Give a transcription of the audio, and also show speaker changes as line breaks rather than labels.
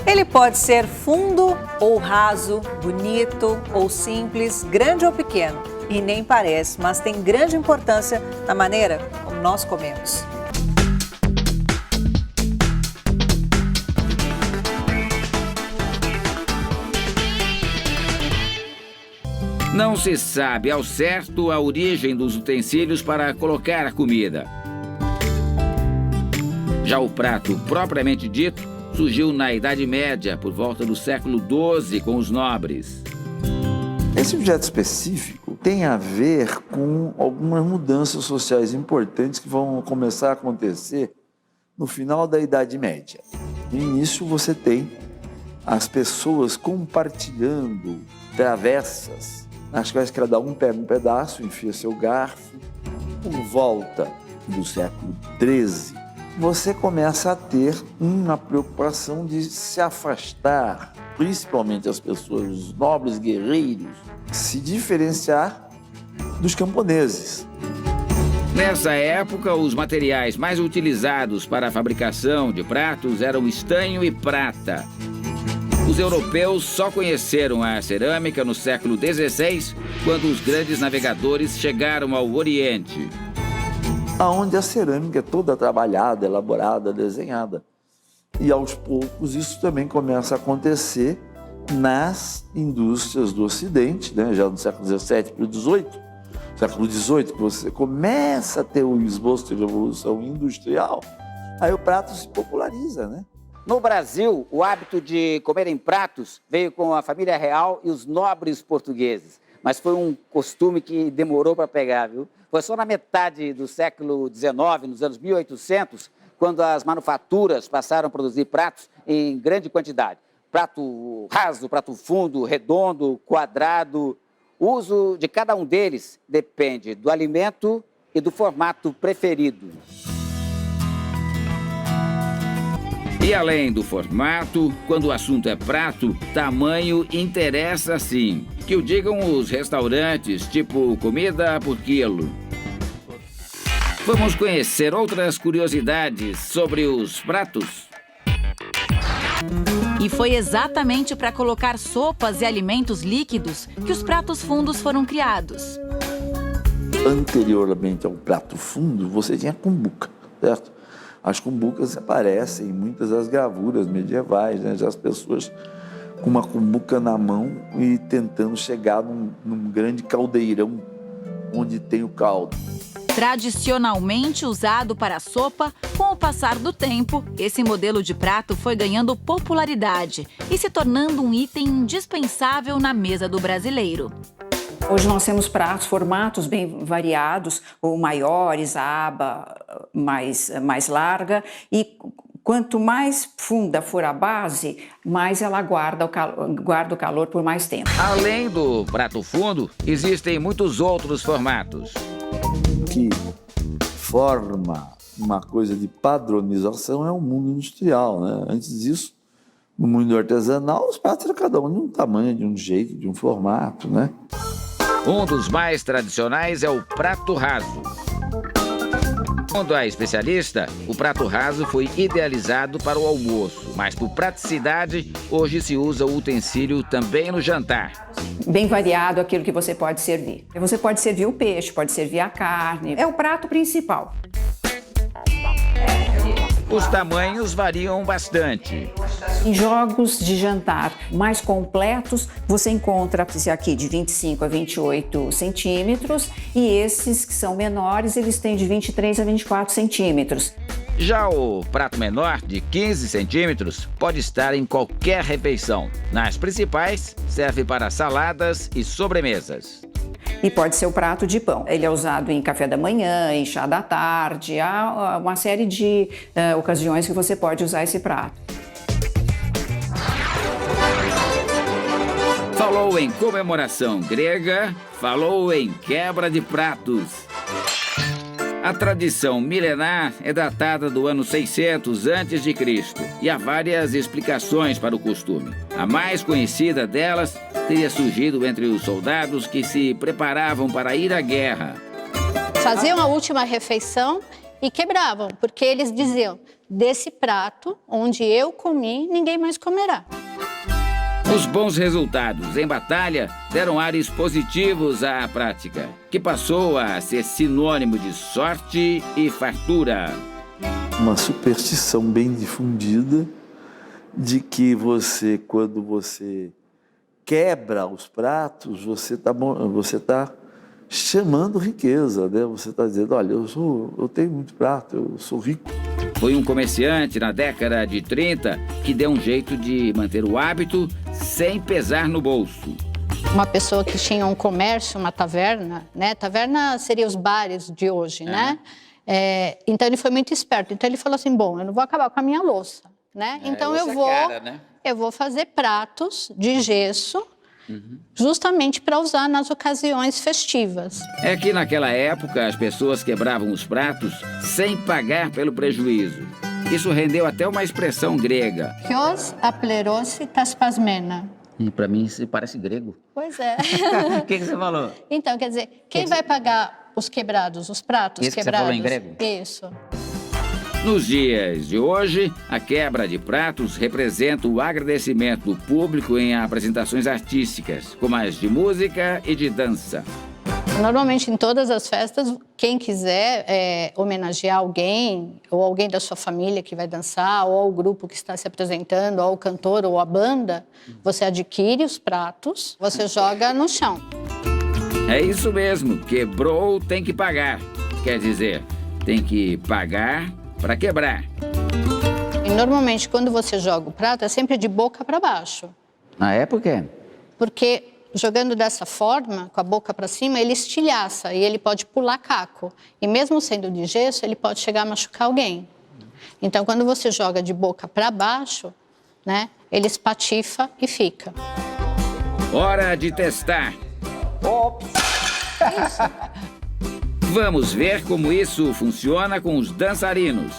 Ele pode ser fundo ou raso, bonito ou simples, grande ou pequeno. E nem parece, mas tem grande importância na maneira como nós comemos.
Não se sabe ao certo a origem dos utensílios para colocar a comida. Já o prato propriamente dito surgiu na Idade Média, por volta do século XII, com os nobres.
Esse objeto específico tem a ver com algumas mudanças sociais importantes que vão começar a acontecer no final da Idade Média. No início você tem as pessoas compartilhando travessas, nas quais cada um pega um pedaço, enfia seu garfo. Por volta do século XIII, você começa a ter uma preocupação de se afastar, principalmente as pessoas, os nobres guerreiros, se diferenciar dos camponeses.
Nessa época, os materiais mais utilizados para a fabricação de pratos eram estanho e prata. Os europeus só conheceram a cerâmica no século XVI, quando os grandes navegadores chegaram ao Oriente.
Onde a cerâmica é toda trabalhada, elaborada, desenhada. E aos poucos isso também começa a acontecer nas indústrias do Ocidente, né? Já no século XVII para o XVIII. Século XVIII, que você começa a ter o esboço de revolução industrial, aí o prato se populariza, né?
No Brasil, o hábito de comer em pratos veio com a família real e os nobres portugueses. Mas foi um costume que demorou para pegar, viu? Foi só na metade do século XIX, nos anos 1800, quando as manufaturas passaram a produzir pratos em grande quantidade. Prato raso, prato fundo, redondo, quadrado. O uso de cada um deles depende do alimento e do formato preferido.
E além do formato, quando o assunto é prato, tamanho interessa sim. Que o digam os restaurantes, tipo comida por quilo. Vamos conhecer outras curiosidades sobre os pratos?
E foi exatamente para colocar sopas e alimentos líquidos que os pratos fundos foram criados.
Anteriormente ao prato fundo, você tinha a cumbuca, certo? As cumbucas aparecem em muitas das gravuras medievais, né? Já as pessoas com uma cumbuca na mão e tentando chegar num grande caldeirão onde tem o caldo.
Tradicionalmente usado para sopa, com o passar do tempo, esse modelo de prato foi ganhando popularidade e se tornando um item indispensável na mesa do brasileiro.
Hoje nós temos pratos, formatos bem variados, ou maiores, a aba mais larga, e quanto mais funda for a base, mais ela guarda o calor por mais tempo.
Além do prato fundo, existem muitos outros formatos.
Que forma uma coisa de padronização é o mundo industrial, né? Antes disso, no mundo artesanal, os pratos eram cada um de um tamanho, de um jeito, de um formato, né?
Um dos mais tradicionais é o prato raso. Segundo a especialista, o prato raso foi idealizado para o almoço, mas por praticidade, hoje se usa o utensílio também no jantar.
Bem variado aquilo que você pode servir. Você pode servir o peixe, pode servir a carne. É o prato principal.
Os tamanhos variam bastante.
Em jogos de jantar mais completos, você encontra esse aqui de 25 a 28 centímetros e esses que são menores, eles têm de 23 a 24 centímetros.
Já o prato menor, de 15 centímetros, pode estar em qualquer refeição. Nas principais, serve para saladas e sobremesas.
E pode ser o prato de pão. Ele é usado em café da manhã, em chá da tarde, há uma série de ocasiões que você pode usar esse prato.
Falou em comemoração grega, falou em quebra de pratos. A tradição milenar é datada do ano 600 a.C. e há várias explicações para o costume. A mais conhecida delas teria surgido entre os soldados que se preparavam para ir à guerra.
Faziam a última refeição e quebravam, porque eles diziam, desse prato onde eu comi, ninguém mais comerá.
Os bons resultados em batalha deram ares positivos à prática, que passou a ser sinônimo de sorte e fartura.
Uma superstição bem difundida de que você, quando você quebra os pratos, você está chamando riqueza, né? Você está dizendo, olha, eu tenho muito prato, eu sou rico.
Foi um comerciante na década de 30 que deu um jeito de manter o hábito sem pesar no bolso.
Uma pessoa que tinha um comércio, uma taverna, né? Taverna seria os bares de hoje, né? Então ele foi muito esperto. Então ele falou assim, bom, eu não vou acabar com a minha louça, né? Então eu vou fazer pratos de gesso, justamente para usar nas ocasiões festivas.
É que naquela época as pessoas quebravam os pratos sem pagar pelo prejuízo. Isso rendeu até uma expressão grega.
Kios aplerosi tas pasmena.
Para mim isso parece grego.
Pois é.
O que você falou?
Então, quer dizer, quem vai pagar os quebrados, os pratos
Isso
quebrados?
Que você falou em grego?
Isso.
Nos dias de hoje, a quebra de pratos representa o agradecimento do público em apresentações artísticas, como as de música e de dança.
Normalmente, em todas as festas, quem quiser homenagear alguém, ou alguém da sua família que vai dançar, ou o grupo que está se apresentando, ou o cantor, ou a banda, você adquire os pratos, você joga no chão.
É isso mesmo, quebrou, tem que pagar. Quer dizer, tem que pagar para quebrar.
E normalmente, quando você joga o prato, é sempre de boca para baixo.
Ah, é? Por quê?
Porque jogando dessa forma, com a boca para cima, ele estilhaça e ele pode pular caco. E mesmo sendo de gesso, ele pode chegar a machucar alguém. Então, quando você joga de boca para baixo, né, ele espatifa e fica.
Hora de testar. Vamos ver como isso funciona com os dançarinos.